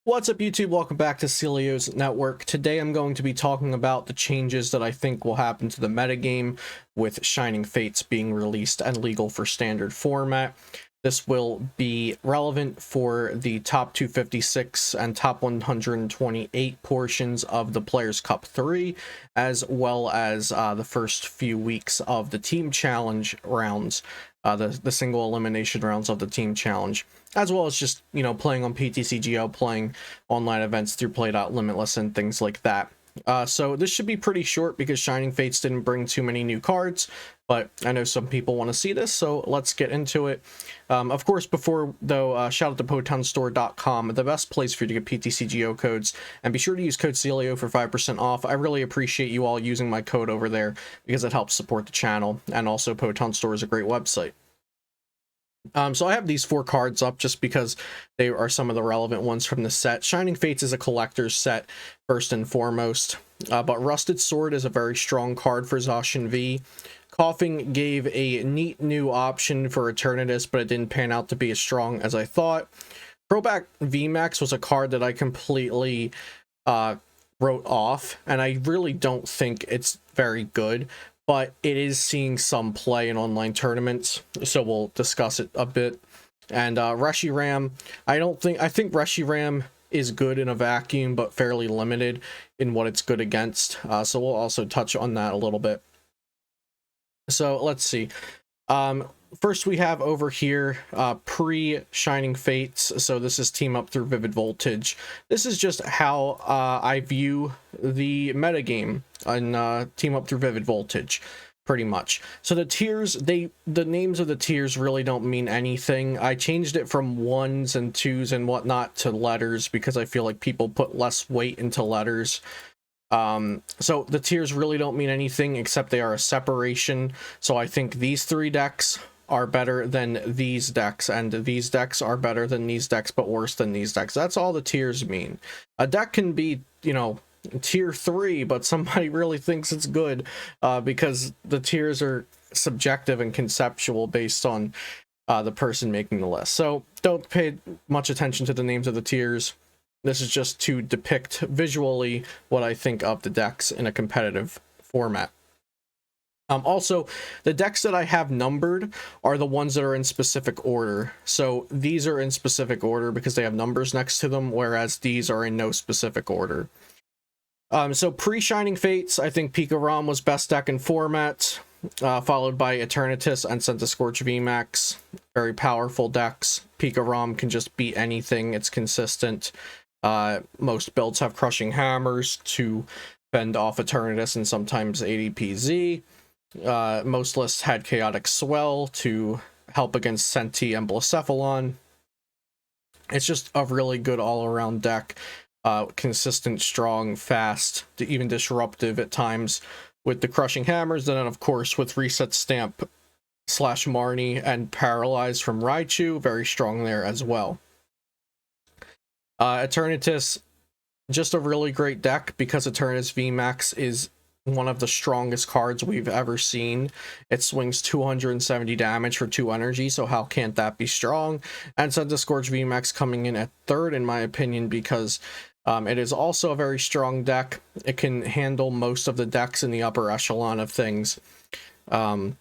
What's up, YouTube? Welcome back to Celio's Network. Today I'm going to be talking about the changes that I think will happen to the metagame with Shining Fates being released and legal for standard format. This will be relevant for the top 256 and top 128 portions of the Players' Cup 3, as well as the first few weeks of the Team Challenge rounds, the single elimination rounds of the Team Challenge, as well as just, playing on PTCGO, playing online events through Play.Limitless and things like that. So this should be pretty short because Shining Fates didn't bring too many new cards, but I know some people want to see this, so let's get into it. Of course, before though, shout out to PotonStore.com, the best place for you to get PTCGO codes, and be sure to use code Celio for 5% off. I really appreciate you all using my code over there because it helps support the channel, and also Poton Store is a great website. So I have these 4 cards up just because they are some of the relevant ones from the set. Shining Fates is a collector's set, first and foremost, but Rusted Sword is a very strong card for Zacian V. Coughing gave a neat new option for Eternatus, but it didn't pan out to be as strong as I thought. Throwback VMAX was a card that I completely wrote off, and I really don't think it's very good, but it is seeing some play in online tournaments, so we'll discuss it a bit. And Reshiram, I think Reshiram is good in a vacuum, but fairly limited in what it's good against. So we'll also touch on that a little bit. So let's see. First we have over here pre-Shining Fates, so this is Team Up through Vivid Voltage. This is just how I view the metagame on Team Up through Vivid Voltage, pretty much. So the tiers, the names of the tiers really don't mean anything. I changed it from 1s and 2s and whatnot to letters because I feel like people put less weight into letters. So the tiers really don't mean anything except they are a separation. So I think these 3 decks are better than these decks, and these decks are better than these decks but worse than these decks. That's all the tiers mean. A deck can be, tier 3, but somebody really thinks it's good because the tiers are subjective and conceptual based on the person making the list. So don't pay much attention to the names of the tiers. This is just to depict visually what I think of the decks in a competitive format. Also, the decks that I have numbered are the ones that are in specific order. So these are in specific order because they have numbers next to them, whereas these are in no specific order. So pre-Shining Fates, I think Pika-Rom was best deck in format, followed by Eternatus and Centiskorch VMAX. Very powerful decks. Pika-Rom can just beat anything. It's consistent. Most builds have Crushing Hammers to fend off Eternatus and sometimes ADPZ. Most lists had Chaotic Swell to help against Senti and Blacephalon. It's just a really good all-around deck. Consistent, strong, fast, even disruptive at times with the Crushing Hammers, and then of course with Reset Stamp / Marnie and Paralyze from Raichu, very strong there as well. Eternatus, just a really great deck because Eternatus VMAX is one of the strongest cards we've ever seen. It swings 270 damage for 2 energy, so how can't that be strong? And Centiskorch VMAX coming in at 3rd in my opinion because it is also a very strong deck. It can handle most of the decks in the upper echelon of things. And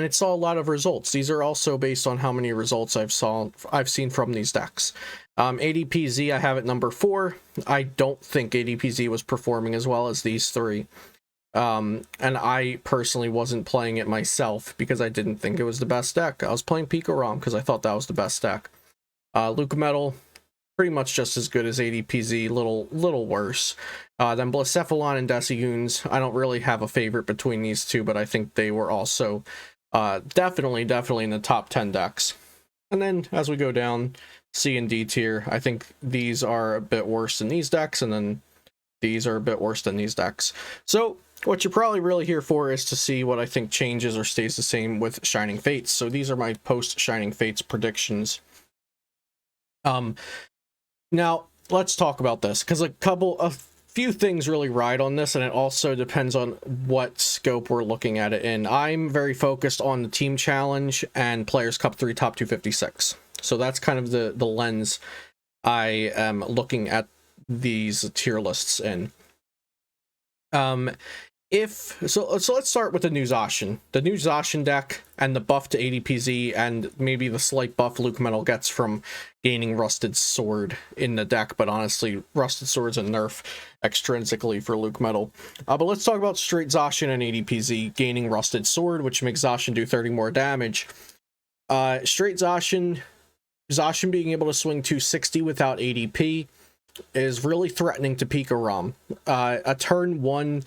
it saw a lot of results. These are also based on how many results I've seen from these decks. ADPZ, I have at number 4. I don't think ADPZ was performing as well as these 3. And I personally wasn't playing it myself because I didn't think it was the best deck. I was playing Pika-Rom because I thought that was the best deck. Luca Metal, pretty much just as good as ADPZ, little worse. Then Blacephalon and Decigoons, I don't really have a favorite between these two, but I think they were also definitely in the top 10 decks. And then as we go down, C and D tier, I think these are a bit worse than these decks, and then these are a bit worse than these decks. So what you're probably really here for is to see what I think changes or stays the same with Shining Fates. So these are my post-Shining Fates predictions. Now, let's talk about this, because a few things really ride on this, and it also depends on what scope we're looking at it in. I'm very focused on the Team Challenge and Players' Cup 3 Top 256. So that's kind of the lens I am looking at these tier lists in. So let's start with the new Zacian. The new Zacian deck and the buff to ADPZ, and maybe the slight buff Luke Metal gets from gaining Rusted Sword in the deck, but honestly, Rusted Sword's a nerf extrinsically for Luke Metal. But let's talk about straight Zacian and ADPZ gaining Rusted Sword, which makes Zacian do 30 more damage. Straight Zacian being able to swing 260 without ADP is really threatening to Pika Rom. A turn 1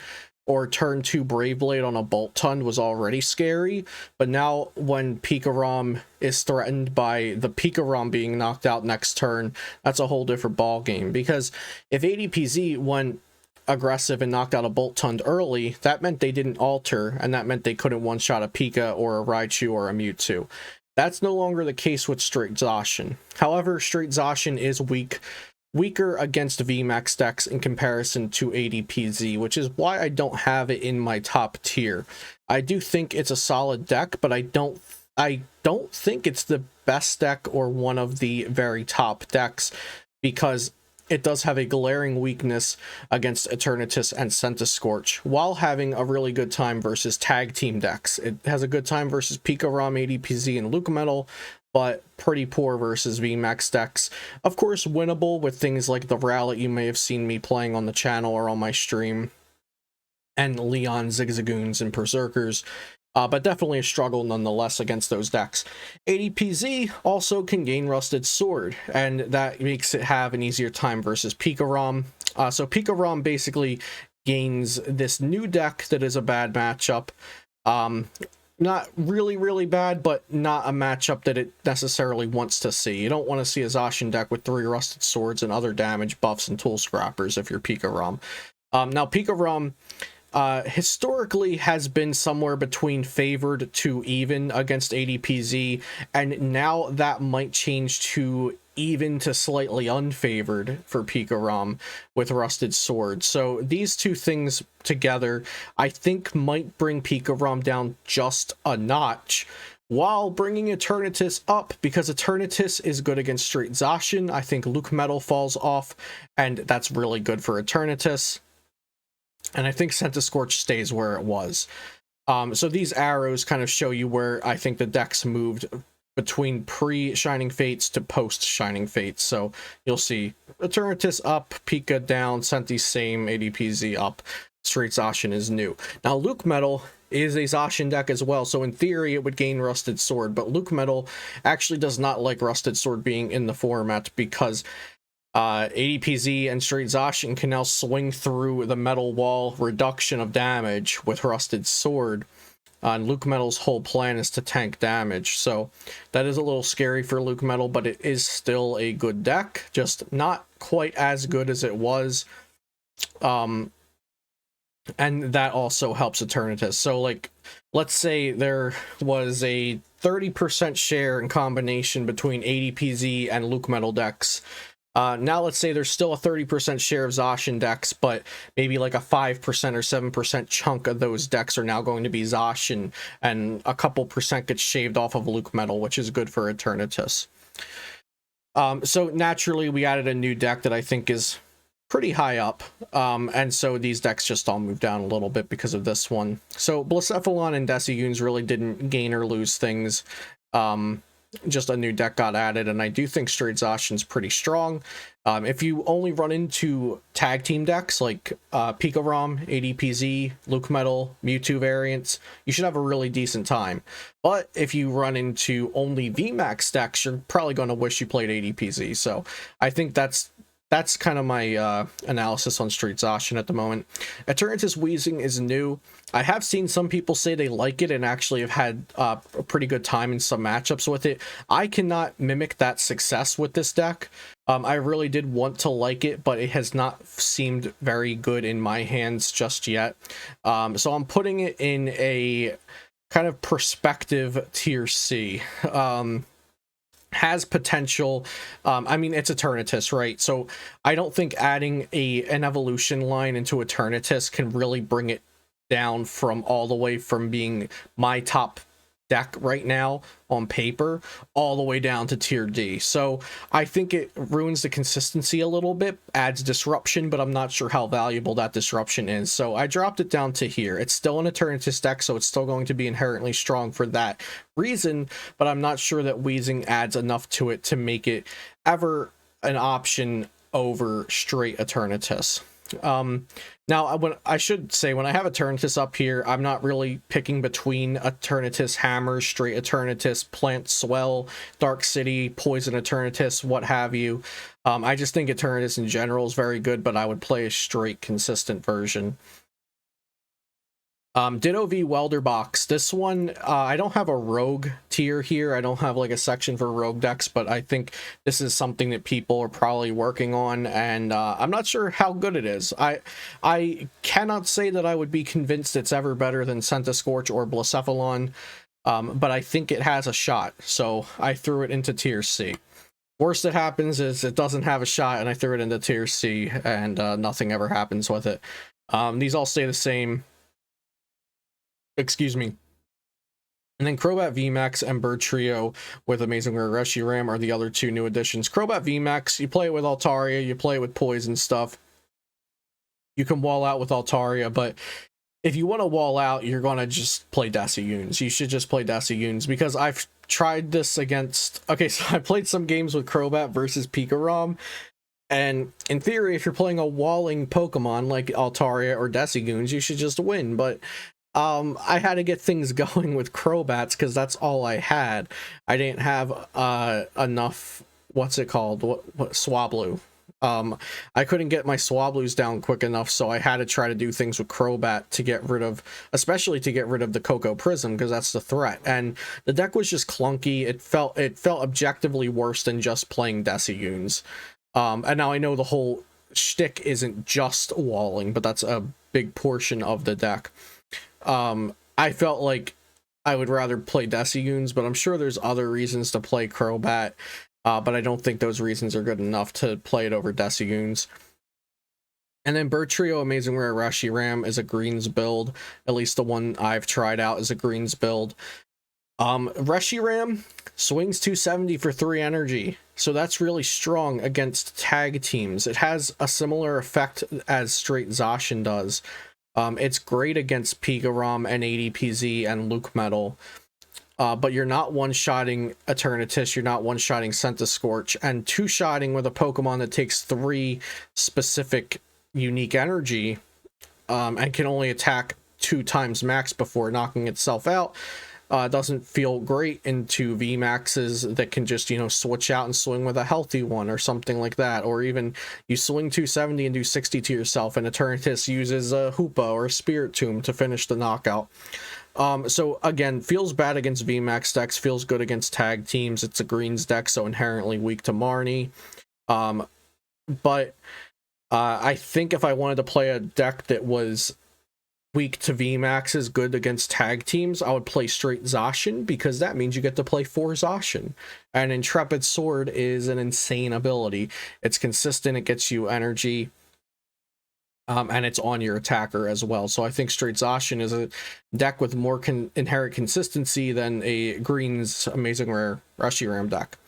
or turn 2 Brave Blade on a Bolt Ton was already scary, but now when Pika Rom is threatened by the Pika Rom being knocked out next turn, that's a whole different ball game. Because if ADPZ went aggressive and knocked out a Bolt Ton early, that meant they didn't alter, and that meant they couldn't one-shot a Pika or a Raichu or a Mewtwo. That's no longer the case with straight Zacian. However, straight Zacian is weaker against VMAX decks in comparison to ADPZ, which is why I don't have it in my top tier. I do think it's a solid deck, but I don't think it's the best deck or one of the very top decks, because it does have a glaring weakness against Eternatus and Centiskorch, while having a really good time versus tag team decks. It has a good time versus Pika Rom, ADPZ, and Luke Metal, but pretty poor versus VMAX decks. Of course, winnable with things like the Rowlet you may have seen me playing on the channel or on my stream, and Leon, Zigzagoons, and Berserkers, but definitely a struggle nonetheless against those decks. ADPZ also can gain Rusted Sword, and that makes it have an easier time versus Pika Rom. So Pika Rom basically gains this new deck that is a bad matchup. Not really bad, but not a matchup that it necessarily wants to see. You don't want to see a Zacian deck with 3 Rusted Swords and other damage buffs and tool scrappers if you're Pika Rom. Now, Pika Rom historically has been somewhere between favored to even against ADPZ, and now that might change to even to slightly unfavored for Pika Rom with Rusted Sword. So these two things together, I think, might bring Pika Rom down just a notch, while bringing Eternatus up, because Eternatus is good against straight Zacian. I think Luke Metal falls off, and that's really good for Eternatus. And I think Centiskorch stays where it was. So these arrows kind of show you where I think the decks moved between pre-Shining Fates to post-Shining Fates. So you'll see Eternatus up, Pika down, Centi same, ADPZ up, straight Zacian is new. Now, Luke Metal is a Zacian deck as well, so in theory it would gain Rusted Sword, but Luke Metal actually does not like Rusted Sword being in the format, because ADPZ and straight Zacian can now swing through the metal wall reduction of damage with Rusted Sword, and Luke Metal's whole plan is to tank damage. So that is a little scary for Luke Metal, but it is still a good deck, just not quite as good as it was. And that also helps Eternatus. So, like, let's say there was a 30% share in combination between ADPZ and Luke Metal decks. Now let's say there's still a 30% share of Zacian decks, but maybe like a 5% or 7% chunk of those decks are now going to be Zacian, and a couple percent gets shaved off of Luke Metal, which is good for Eternatus. So naturally we added a new deck that I think is pretty high up, and so these decks just all moved down a little bit because of this one. So Blacephalon and Decigoons really didn't gain or lose things. Just a new deck got added, and I do think straight Zacian's pretty strong. If you only run into tag team decks like Pika Rom, ADPZ, Luke Metal, Mewtwo variants, you should have a really decent time. But if you run into only VMAX decks, you're probably going to wish you played ADPZ. So I think that's kind of my analysis on straight Zacian at the moment. Eternatus Wheezing is new. I have seen some people say they like it and actually have had a pretty good time in some matchups with it. I cannot mimic that success with this deck. I really did want to like it, but it has not seemed very good in my hands just yet. So I'm putting it in a kind of perspective tier C. Has potential. I mean, it's Eternatus, right? So I don't think adding an evolution line into Eternatus can really bring it down from all the way from being my top deck right now on paper all the way down to tier D. So I think it ruins the consistency a little bit, adds disruption, but I'm not sure how valuable that disruption is. So I dropped it down to here. It's still an Eternatus deck, so it's still going to be inherently strong for that reason, but I'm not sure that Wheezing adds enough to it to make it ever an option over straight Eternatus. Now, when I should say, when I have Eternatus up here, I'm not really picking between Eternatus Hammer, straight Eternatus, Plant Swell, Dark City, Poison Eternatus, what have you. I just think Eternatus in general is very good, but I would play a straight consistent version. Ditto v Welder Box. This one, I don't have a rogue tier here. I don't have like a section for rogue decks, but I think this is something that people are probably working on, and I'm not sure how good it is. I cannot say that I would be convinced it's ever better than Centiskorch or Blacephalon, but I think it has a shot, so I threw it into tier C. Worst that happens is it doesn't have a shot, and I threw it into tier C, and nothing ever happens with it. These all stay the same. Excuse me. And then Crobat VMAX and Bird Trio with Amazing Rare Reshiram are the other two new additions. Crobat VMAX, you play it with Altaria, you play it with Poison stuff. You can wall out with Altaria, but if you want to wall out, you're going to just play Deciunes. You should just play Deciunes, because I've tried this against... Okay, so I played some games with Crobat versus Pikarom, and in theory, if you're playing a walling Pokemon like Altaria or Deciunes, you should just win, but... I had to get things going with Crobats because that's all I had. I didn't have enough, what's it called, what Swablu. I couldn't get my Swablu's down quick enough, so I had to try to do things with Crobat to get rid of, especially to get rid of the Coco Prism, because that's the threat. And the deck was just clunky. It felt objectively worse than just playing Deciunes. And now I know the whole shtick isn't just walling, but that's a big portion of the deck. I felt like I would rather play Deciunes, but I'm sure there's other reasons to play Crobat, but I don't think those reasons are good enough to play it over Deciunes. And then Bird Trio Amazing Rare Reshiram is a greens build. At least the one I've tried out is a greens build. Reshiram swings 270 for 3 energy, so that's really strong against tag teams. It has a similar effect as straight Zacian does. It's great against Pikarom and Adpz and Luke Metal, but you're not one-shotting Eternatus, you're not one-shotting Centiskorch, and two-shotting with a Pokemon that takes 3 specific unique energy, and can only attack 2 times max before knocking itself out. Doesn't feel great into VMAXs that can just, you know, switch out and swing with a healthy one or something like that. Or even you swing 270 and do 60 to yourself, and Eternatus uses a Hoopa or a Spirit Tomb to finish the knockout. So again, feels bad against VMAX decks, feels good against tag teams. It's a greens deck, so inherently weak to Marnie. But I think if I wanted to play a deck that was weak to VMAX is good against tag teams, I would play straight Zacian, because that means you get to play 4 Zacian. And Intrepid Sword is an insane ability. It's consistent, it gets you energy, and it's on your attacker as well. So I think straight Zacian is a deck with more inherent consistency than a greens Amazing Rare Reshiram deck.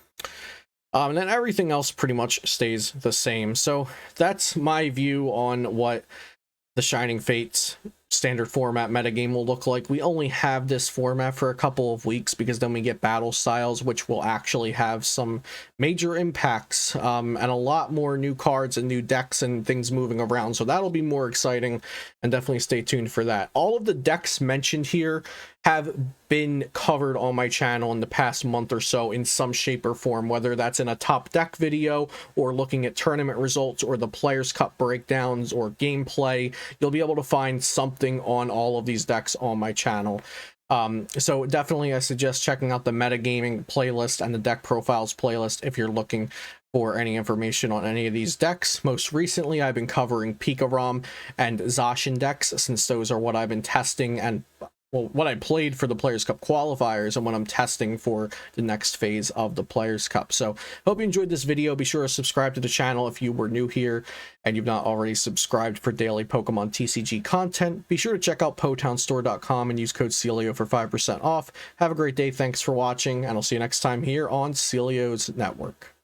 And then everything else pretty much stays the same. So that's my view on what the Shining Fates standard format metagame will look like. We only have this format for a couple of weeks, because then we get battle styles, which will actually have some major impacts, and a lot more new cards and new decks and things moving around. So that'll be more exciting, and definitely stay tuned for that. All of the decks mentioned here have been covered on my channel in the past month or so in some shape or form, whether that's in a top deck video or looking at tournament results or the Players Cup breakdowns or gameplay. You'll be able to find something on all of these decks on my channel. So definitely I suggest checking out the metagaming playlist and the deck profiles playlist if you're looking for any information on any of these decks. Most recently, I've been covering Pikarom and Zacian decks, since those are what I've been testing and well, what I played for the Players Cup qualifiers and what I'm testing for the next phase of the Players Cup. So hope you enjoyed this video. Be sure to subscribe to the channel if you were new here and you've not already subscribed for daily Pokemon TCG content. Be sure to check out PotownStore.com and use code Celio for 5% off. Have a great day. Thanks for watching, and I'll see you next time here on Celio's Network.